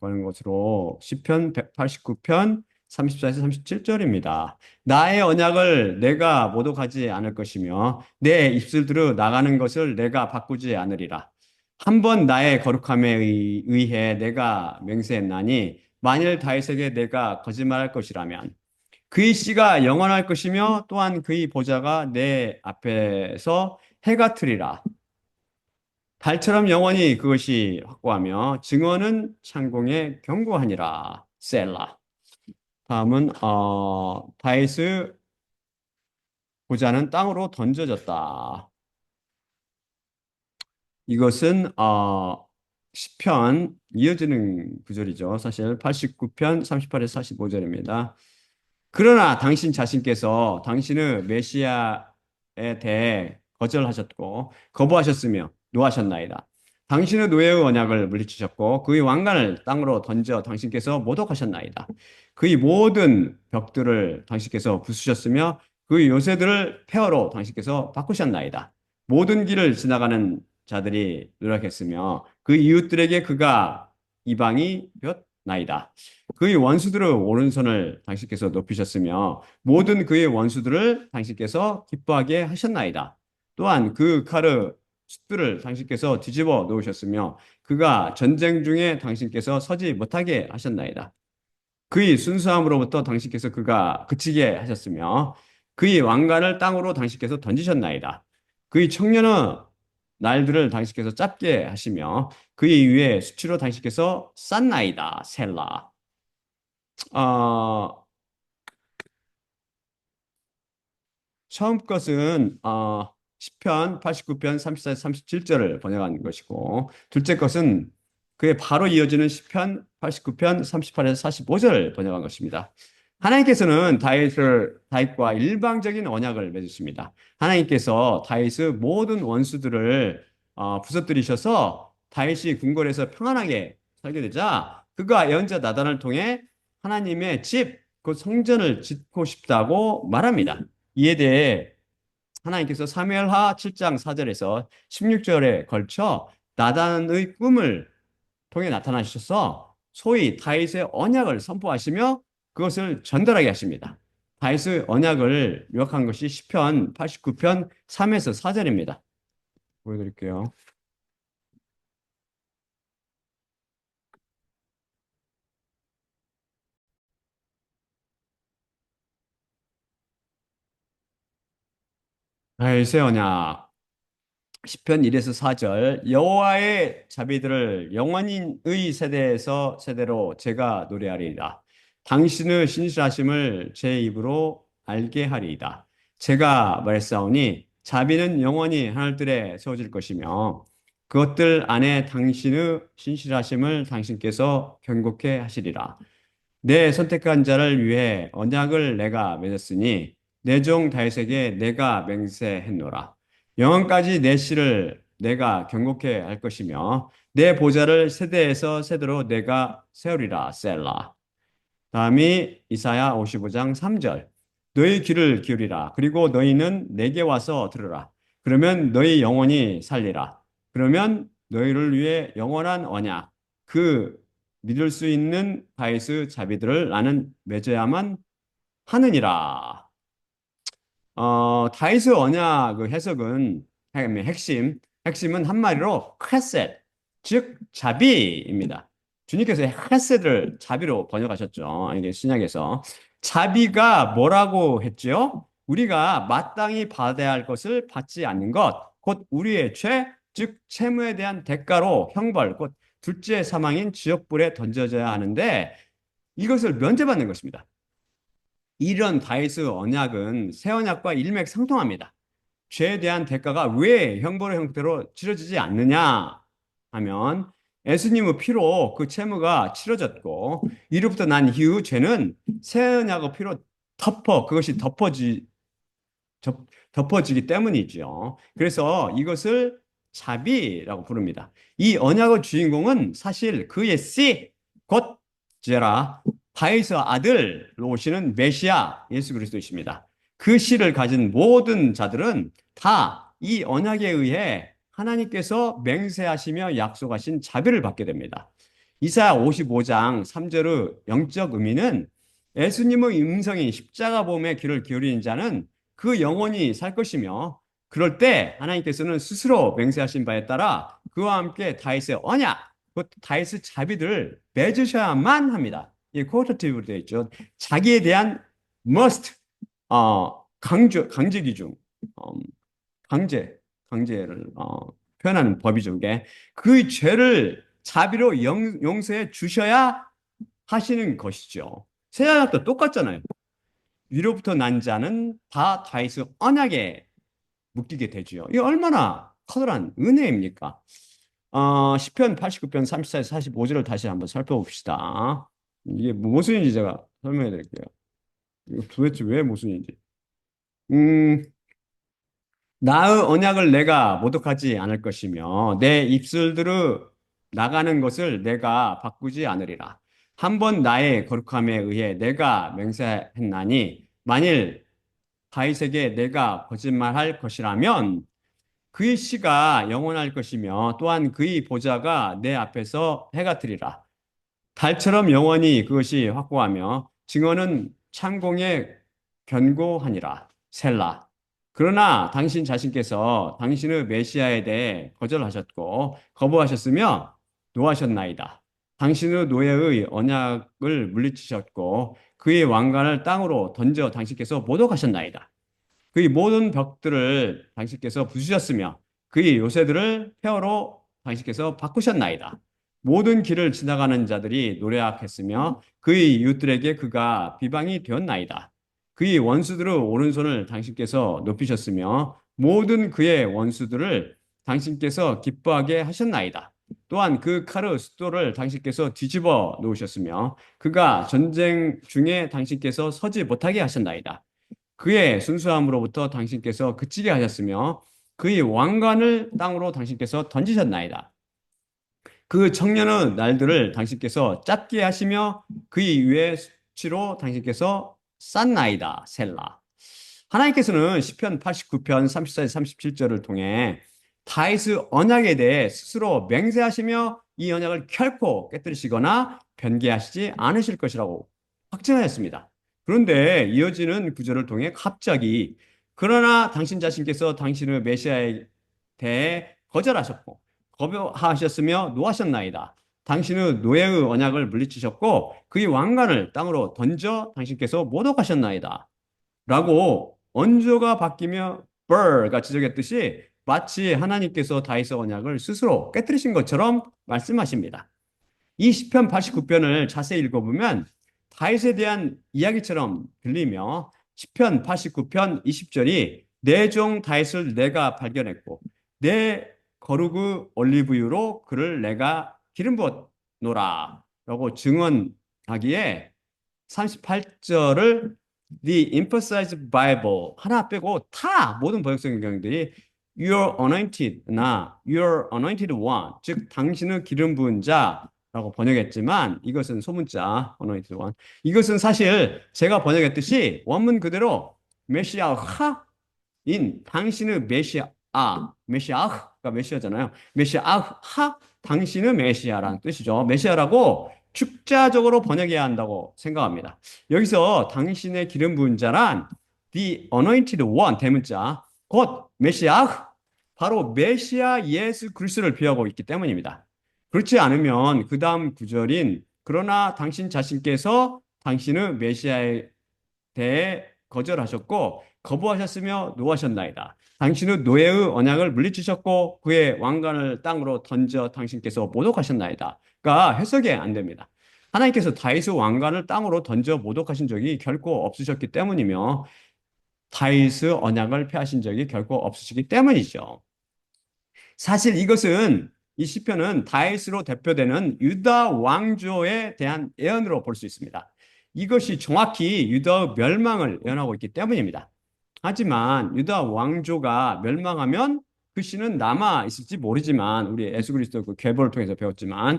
하는 것으로 시편 189편 34에서 37절입니다. 나의 언약을 내가 모독하지 않을 것이며 내 입술들어 나가는 것을 내가 바꾸지 않으리라. 한 번 나의 거룩함에 의해 내가 맹세했나니 만일 다윗에게 내가 거짓말할 것이라면 그의 씨가 영원할 것이며 또한 그의 보좌가 내 앞에서 해가 트리라. 달처럼 영원히 그것이 확고하며 증언은 창공에 견고하니라. 셀라. 다음은 다윗의 보좌는 땅으로 던져졌다. 이것은 시편 이어지는 구절이죠. 사실 89편 38에서 45절입니다. 그러나 당신 자신께서 당신의 메시아에 대해 거절하셨고 거부하셨으며 노하셨나이다. 당신의 노예의 언약을 물리치셨고 그의 왕관을 땅으로 던져 당신께서 모독하셨나이다. 그의 모든 벽들을 당신께서 부수셨으며 그의 요새들을 폐허로 당신께서 바꾸셨나이다. 모든 길을 지나가는 자들이 노력했으며 그 이웃들에게 그가 이방이 였나이다. 그의 원수들의 오른손을 당신께서 높이셨으며 모든 그의 원수들을 당신께서 기뻐하게 하셨나이다. 또한 그 칼의 숫들을 당신께서 뒤집어 놓으셨으며 그가 전쟁 중에 당신께서 서지 못하게 하셨나이다. 그의 순수함으로부터 당신께서 그가 그치게 하셨으며 그의 왕관을 땅으로 당신께서 던지셨나이다. 그의 청년의 날들을 당신께서 짧게 하시며 그의 위에 수치로 당신께서 쌌나이다. 셀라. 어, 처음 것은 시편 89편 34, 37절을 번역한 것이고 둘째 것은 그에 바로 이어지는 시편 89편 38에서 45절을 번역한 것입니다. 하나님께서는 다윗과 일방적인 언약을 맺으십니다. 하나님께서 다윗의 모든 원수들을 부서뜨리셔서 다윗이 궁궐에서 평안하게 살게 되자 그가 예언자 나단을 통해 하나님의 집, 그 성전을 짓고 싶다고 말합니다. 이에 대해 하나님께서 사무엘하 7장 4절에서 16절에 걸쳐 나단의 꿈을 통해 나타나셔서 소위 다윗의 언약을 선포하시며 그것을 전달하게 하십니다. 다윗의 언약을 요약한 것이 시편 89편 3에서 4절입니다. 보여드릴게요. 다윗의 언약 시편 1에서 4절 여호와의 자비들을 영원의 세대에서 세대로 제가 노래하리이다. 당신의 신실하심을 제 입으로 알게 하리이다. 제가 말했사오니 자비는 영원히 하늘들에 세워질 것이며 그것들 안에 당신의 신실하심을 당신께서 경고케 하시리라. 내 선택한 자를 위해 언약을 내가 맺었으니 내 종 다윗에게 내가 맹세했노라. 영원까지 내 씨를 내가 경고케 할 것이며 내 보좌를 세대에서 세대로 내가 세우리라. 셀라. 다음이 이사야 55장 3절. 너희 귀를 기울이라. 그리고 너희는 내게 와서 들으라. 그러면 너희 영혼이 살리라. 그러면 너희를 위해 영원한 언약, 그 믿을 수 있는 다윗의 자비들을 나는 맺어야만 하느니라. 다윗의 언약 그 해석은 핵심은 한마디로 헤셋, 즉 자비입니다. 주님께서 헤셋을 자비로 번역하셨죠. 이게 신약에서 자비가 뭐라고 했죠? 우리가 마땅히 받아야 할 것을 받지 않는 것, 곧 우리의 죄, 즉 채무에 대한 대가로 형벌, 곧 둘째 사망인 지옥불에 던져져야 하는데 이것을 면제받는 것입니다. 이런 다윗의 언약은 새 언약과 일맥상통합니다. 죄에 대한 대가가 왜 형벌의 형태로 치러지지 않느냐 하면 예수님의 피로 그 채무가 치러졌고 이로부터 난 이후 죄는 새 언약의 피로 그것이 덮어지기 때문이죠. 그래서 이것을 자비라고 부릅니다. 이 언약의 주인공은 사실 그의 씨, 곧 제라, 다윗의 아들로 오시는 메시아 예수 그리스도이십니다. 그 씨를 가진 모든 자들은 다 이 언약에 의해 하나님께서 맹세하시며 약속하신 자비를 받게 됩니다. 이사야 55장 3절의 영적 의미는 예수님의 음성인 십자가 보험에 귀를 기울이는 자는 그 영혼이 살 것이며 그럴 때 하나님께서는 스스로 맹세하신 바에 따라 그와 함께 다윗의 언약, 그 다윗의 자비들을 맺으셔야만 합니다. 이 코어터티브로 되어 있죠. 자기에 대한 must, 강제 기준, 어, 강제를 표현하는 법이죠. 이게 그 죄를 자비로 용서해 주셔야 하시는 것이죠. 세자약도 똑같잖아요. 위로부터 난 자는 다 다윗의 언약에 묶이게 되지요. 이게 얼마나 커다란 은혜입니까? 시편 89편 34에서 45절을 다시 한번 살펴봅시다. 이게 무슨 일인지 제가 설명해 드릴게요. 이거 도대체 왜 무슨 일인지. 음, 나의 언약을 내가 모독하지 않을 것이며 내 입술들의 나가는 것을 내가 바꾸지 않으리라. 한 번 나의 거룩함에 의해 내가 맹세했나니 만일 다윗에게 내가 거짓말할 것이라면 그의 씨가 영원할 것이며 또한 그의 보좌가 내 앞에서 해가 뜨리라. 달처럼 영원히 그것이 확고하며 증언은 창공에 견고하니라. 셀라. 그러나 당신 자신께서 당신의 메시아에 대해 거절하셨고 거부하셨으며 노하셨나이다. 당신의 노예의 언약을 물리치셨고 그의 왕관을 땅으로 던져 당신께서 모독하셨나이다. 그의 모든 벽들을 당신께서 부수셨으며 그의 요새들을 폐허로 당신께서 바꾸셨나이다. 모든 길을 지나가는 자들이 노래하겠으며 그의 이웃들에게 그가 비방이 되었나이다. 그의 원수들의 오른손을 당신께서 높이셨으며 모든 그의 원수들을 당신께서 기뻐하게 하셨나이다. 또한 그 칼의 숫도를 당신께서 뒤집어 놓으셨으며 그가 전쟁 중에 당신께서 서지 못하게 하셨나이다. 그의 순수함으로부터 당신께서 그치게 하셨으며 그의 왕관을 땅으로 당신께서 던지셨나이다. 그 청년의 날들을 당신께서 짧게 하시며 그의 위에 수치로 당신께서 쌌나이다. 셀라. 하나님께서는 시편 89편 34절 37절을 통해 다윗의 언약에 대해 스스로 맹세하시며 이 언약을 결코 깨뜨리시거나 변개하시지 않으실 것이라고 확증하였습니다. 그런데 이어지는 구절을 통해 갑자기 그러나 당신 자신께서 당신의 메시아에 대해 거절하셨고 거부하셨으며 노하셨나이다. 당신의 노예의 언약을 물리치셨고 그의 왕관을 땅으로 던져 당신께서 모독하셨나이다. 라고 언조가 바뀌며 벌가 지적했듯이 마치 하나님께서 다윗의 언약을 스스로 깨뜨리신 것처럼 말씀하십니다. 이 시편 89편을 자세히 읽어보면 다윗에 대한 이야기처럼 들리며 시편 89편 20절이 내 종 다윗을 내가 발견했고 내 거룩의 올리브유로 그를 내가 기름 부었노라 라고 증언하기에 38절을 The Emphasized Bible 하나 빼고 다 모든 번역성 경들이 Your Anointed나 Your Anointed One 즉 당신의 기름 부은 자라고 번역했지만 이것은 소문자 Anointed One 이것은 사실 제가 번역했듯이 원문 그대로 메시아하인 당신의 메시아가 메시아잖아요. 메시아하 당신의 메시아라는 뜻이죠. 메시아라고 축자적으로 번역해야 한다고 생각합니다. 여기서 당신의 기름 부은 자란 the anointed one 대문자 곧 메시아 바로 메시아 예수 그리스도를 비유하고 있기 때문입니다. 그렇지 않으면 그 다음 구절인 그러나 당신 자신께서 당신의 메시아에 대해 거절하셨고 거부하셨으며 노하셨나이다. 당신의 노예의 언약을 물리치셨고 그의 왕관을 땅으로 던져 당신께서 모독하셨나이다. 가 해석이 안 됩니다. 하나님께서 다윗의 왕관을 땅으로 던져 모독하신 적이 결코 없으셨기 때문이며 다윗의 언약을 폐하신 적이 결코 없으시기 때문이죠. 사실 이것은 이 시편은 다윗으로 대표되는 유다 왕조에 대한 예언으로 볼 수 있습니다. 이것이 정확히 유다의 멸망을 예언하고 있기 때문입니다. 하지만 유다 왕조가 멸망하면 그 씨는 남아 있을지 모르지만 우리 예수 그리스도 그 계보를 통해서 배웠지만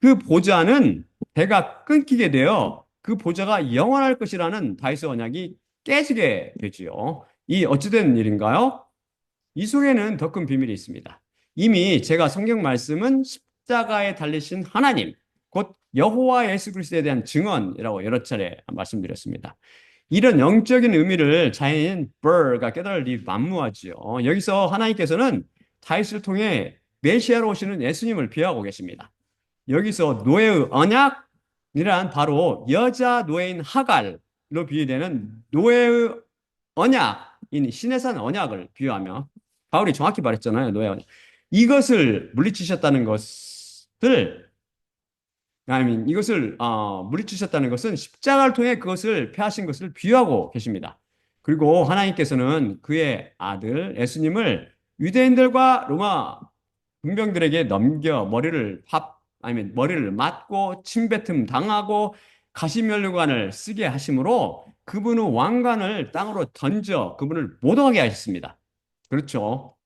그 보좌는 대가 끊기게 되어 그 보좌가 영원할 것이라는 다윗의 언약이 깨지게 되지요. 이 어찌된 일인가요? 이 속에는 더 큰 비밀이 있습니다. 이미 제가 성경 말씀은 십자가에 달리신 하나님, 곧 여호와 예수 그리스도에 대한 증언이라고 여러 차례 말씀드렸습니다. 이런 영적인 의미를 자연인 버가 깨달을 일이 만무하지요. 여기서 하나님께서는 다윗을 통해 메시아로 오시는 예수님을 비하하고 계십니다. 여기서 노예의 언약이란 바로 여자 노예인 하갈로 비유되는 노예의 언약인 시내산 언약을 비유하며 바울이 정확히 말했잖아요. 노예 언약. 이것을 물리치셨다는 것을 이것을 물리치셨다는 것은 십자가를 통해 그것을 폐하신 것을 비유하고 계십니다. 그리고 하나님께서는 그의 아들 예수님을 유대인들과 로마 군병들에게 넘겨 아니면 머리를 맞고 침뱉음 당하고 가시면류관을 쓰게 하심으로 그분의 왕관을 땅으로 던져 그분을 모독하게 하셨습니다. 그렇죠.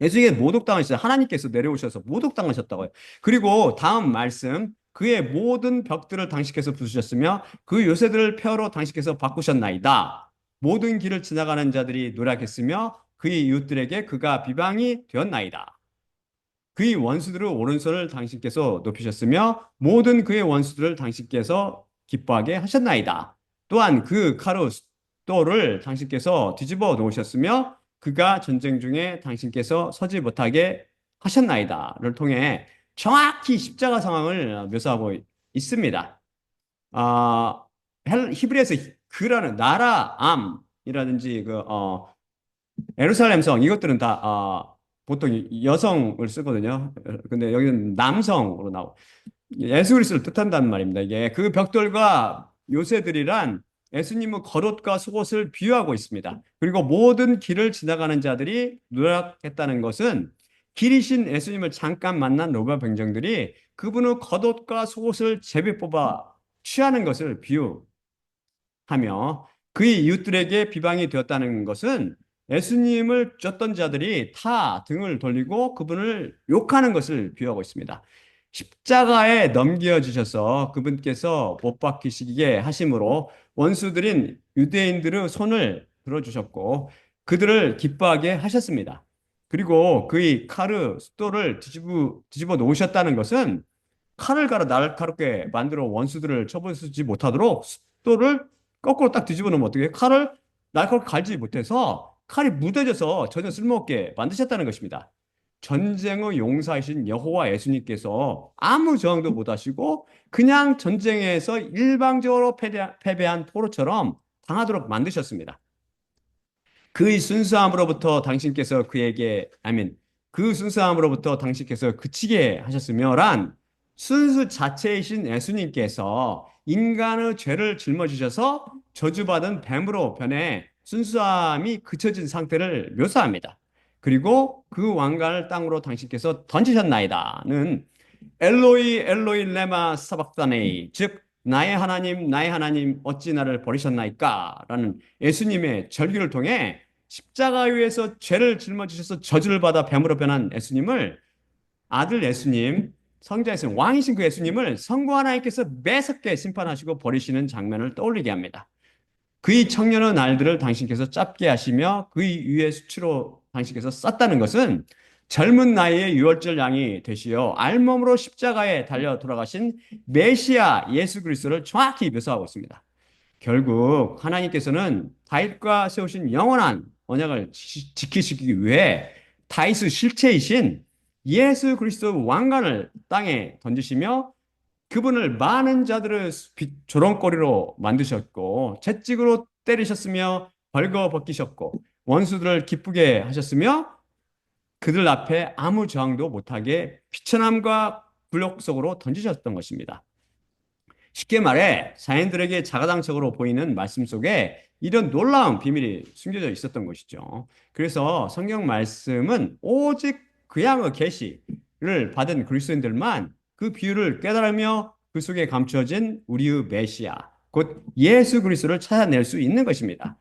예수님께 모독당하셨어요. 하나님께서 내려오셔서 모독당하셨다고요. 그리고 다음 말씀, 그의 모든 벽들을 당신께서 부수셨으며 그 요새들을 폐허로 당신께서 바꾸셨나이다. 모든 길을 지나가는 자들이 노력했으며 그의 이웃들에게 그가 비방이 되었나이다. 그의 원수들의 오른손을 당신께서 높이셨으며 모든 그의 원수들을 당신께서 기뻐하게 하셨나이다. 또한 그 가루돌을 당신께서 뒤집어 놓으셨으며 그가 전쟁 중에 당신께서 서지 못하게 하셨나이다를 통해 정확히 십자가 상황을 묘사하고 있습니다. 아, 히브리에서 그라는 나라 암이라든지 에루살렘 성 이것들은 다 보통 여성을 쓰거든요. 근데 여기는 남성으로 나오고 예수 그리스도를 뜻한다는 말입니다. 이게 그 벽돌과 요새들이란 예수님의 겉옷과 속옷을 비유하고 있습니다. 그리고 모든 길을 지나가는 자들이 누락했다는 것은 길이신 예수님을 잠깐 만난 로마 병정들이 그분의 겉옷과 속옷을 제비 뽑아 취하는 것을 비유하며 그의 이웃들에게 비방이 되었다는 것은 예수님을 쫓던 자들이 타 등을 돌리고 그분을 욕하는 것을 비유하고 있습니다. 십자가에 넘겨주셔서 그분께서 못 박히시게 하심으로 원수들인 유대인들의 손을 들어주셨고 그들을 기뻐하게 하셨습니다. 그리고 그의 칼을 숫돌을 뒤집어 놓으셨다는 것은 칼을 갈아 날카롭게 만들어 원수들을 쳐부수지 못하도록 숫돌을 거꾸로 딱 뒤집어 놓으면 어떻게 해요? 칼을 날카롭게 갈지 못해서 칼이 무뎌져서 전혀 쓸모없게 만드셨다는 것입니다. 전쟁의 용사이신 여호와 예수님께서 아무 저항도 못 하시고 그냥 전쟁에서 일방적으로 패배한 포로처럼 당하도록 만드셨습니다. 그의 순수함으로부터 당신께서 그에게 아멘 그 순수함으로부터 당신께서 그치게 하셨으며란 순수 자체이신 예수님께서 인간의 죄를 짊어지셔서 저주받은 뱀으로 변해 순수함이 그쳐진 상태를 묘사합니다. 그리고 그 왕관을 땅으로 당신께서 던지셨나이다는 엘로이 엘로이 레마 사박다네이 즉 나의 하나님 어찌 나를 버리셨나이까 라는 예수님의 절규를 통해 십자가 위에서 죄를 짊어지셔서 저주를 받아 뱀으로 변한 예수님을 아들 예수님 성자 예수님 왕이신 그 예수님을 성부 하나님께서 매섭게 심판하시고 버리시는 장면을 떠올리게 합니다. 그의 청년의 날들을 당신께서 짧게 하시며 그의 위에 수치로 당신께서 썼다는 것은 젊은 나이에 유월절 양이 되시어 알몸으로 십자가에 달려 돌아가신 메시아 예수 그리스도를 정확히 묘사하고 있습니다. 결국 하나님께서는 다윗과 세우신 영원한 언약을 지키시기 위해 다윗의 실체이신 예수 그리스도 왕관을 땅에 던지시며 그분을 많은 자들을 조롱거리로 만드셨고 채찍으로 때리셨으며 벌거 벗기셨고 원수들을 기쁘게 하셨으며 그들 앞에 아무 저항도 못하게 비천함과 굴욕 속으로 던지셨던 것입니다. 쉽게 말해 자연들에게 자가당착으로 보이는 말씀 속에 이런 놀라운 비밀이 숨겨져 있었던 것이죠. 그래서 성경 말씀은 오직 그 양의 계시를 받은 그리스도인들만 그 비유를 깨달으며 그 속에 감추어진 우리의 메시아, 곧 예수 그리스도를 찾아낼 수 있는 것입니다.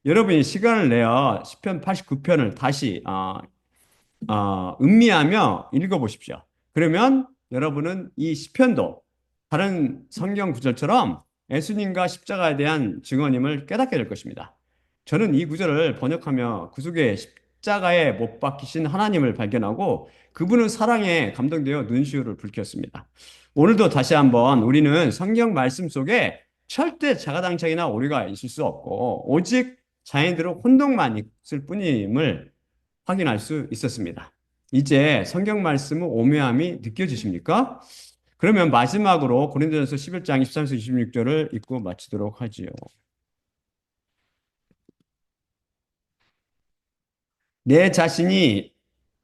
여러분이 시간을 내어 시편 89편을 다시 음미하며 읽어보십시오. 그러면 여러분은 이 시편도 다른 성경 구절처럼 예수님과 십자가에 대한 증언임을 깨닫게 될 것입니다. 저는 이 구절을 번역하며 그 속에 십자가에 못 박히신 하나님을 발견하고 그분의 사랑에 감동되어 눈시울을 붉혔습니다. 오늘도 다시 한번 우리는 성경 말씀 속에 절대 자가당착이나 오류가 있을 수 없고 오직 자연대로 혼동만 있을 뿐임을 확인할 수 있었습니다. 이제 성경 말씀의 오묘함이 느껴지십니까? 그러면 마지막으로 고린도전서 11장 23에서 26절을 읽고 마치도록 하지요. 내 자신이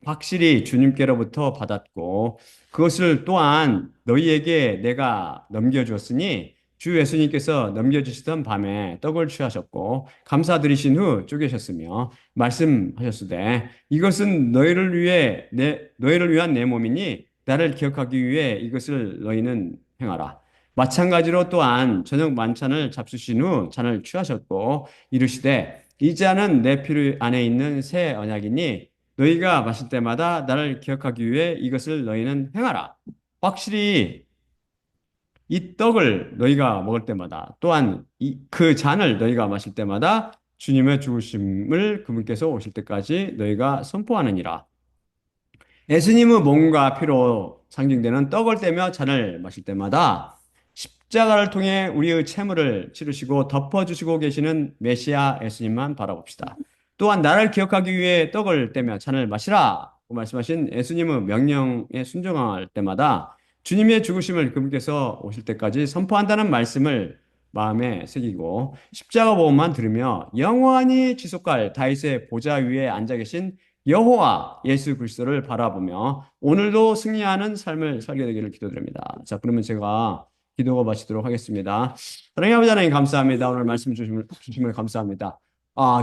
확실히 주님께로부터 받았고 그것을 또한 너희에게 내가 넘겨주었으니 주 예수님께서 넘겨주시던 밤에 떡을 취하셨고 감사드리신 후 쪼개셨으며 말씀하셨으되 이것은 너희를 위한 내 몸이니 나를 기억하기 위해 이것을 너희는 행하라. 마찬가지로 또한 저녁 만찬을 잡수신 후 잔을 취하셨고 이르시되 이 잔은 내 피 안에 있는 새 언약이니 너희가 마실 때마다 나를 기억하기 위해 이것을 너희는 행하라. 확실히 이 떡을 너희가 먹을 때마다 또한 그 잔을 너희가 마실 때마다 주님의 죽으심을 그분께서 오실 때까지 너희가 선포하느니라. 예수님의 몸과 피로 상징되는 떡을 떼며 잔을 마실 때마다 십자가를 통해 우리의 채무를 치르시고 덮어주시고 계시는 메시아 예수님만 바라봅시다. 또한 나를 기억하기 위해 떡을 떼며 잔을 마시라 고 말씀하신 예수님의 명령에 순종할 때마다 주님의 죽으심을 그분께서 오실 때까지 선포한다는 말씀을 마음에 새기고 십자가 보험만 들으며 영원히 지속할 다윗의 보좌 위에 앉아 계신 여호와 예수 그리스도를 바라보며 오늘도 승리하는 삶을 살게 되기를 기도드립니다. 자, 그러면 제가 기도가 마치도록 하겠습니다. 사랑의 아버지 하나님 감사합니다. 오늘 말씀 주심을 감사합니다.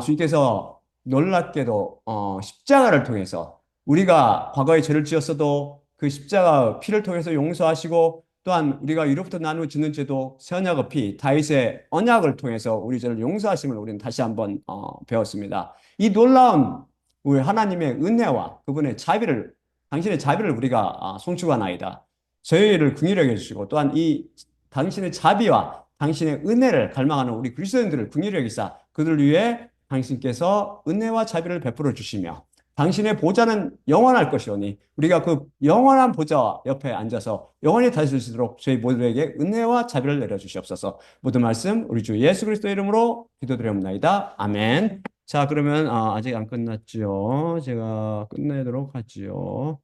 주님께서 놀랍게도 십자가를 통해서 우리가 과거에 죄를 지었어도 그 십자가 피를 통해서 용서하시고 또한 우리가 위로부터 나누어 짓는 죄도 새 언약의 피, 다윗의 언약을 통해서 우리 죄를 용서하심을 우리는 다시 한번 배웠습니다. 이 놀라운 우리 하나님의 은혜와 그분의 자비를 당신의 자비를 우리가 송축하나이다. 저희를 긍휼히 여겨주시고 또한 이 당신의 자비와 당신의 은혜를 갈망하는 우리 그리스도인들을 긍휼히 여기사 그들을 위해 당신께서 은혜와 자비를 베풀어 주시며 당신의 보좌는 영원할 것이오니 우리가 그 영원한 보좌 옆에 앉아서 영원히 다스릴 수 있도록 저희 모두에게 은혜와 자비를 내려주시옵소서. 모든 말씀 우리 주 예수 그리스도 이름으로 기도드리옵나이다. 아멘. 자, 그러면 아직 안 끝났죠. 제가 끝내도록 하지요.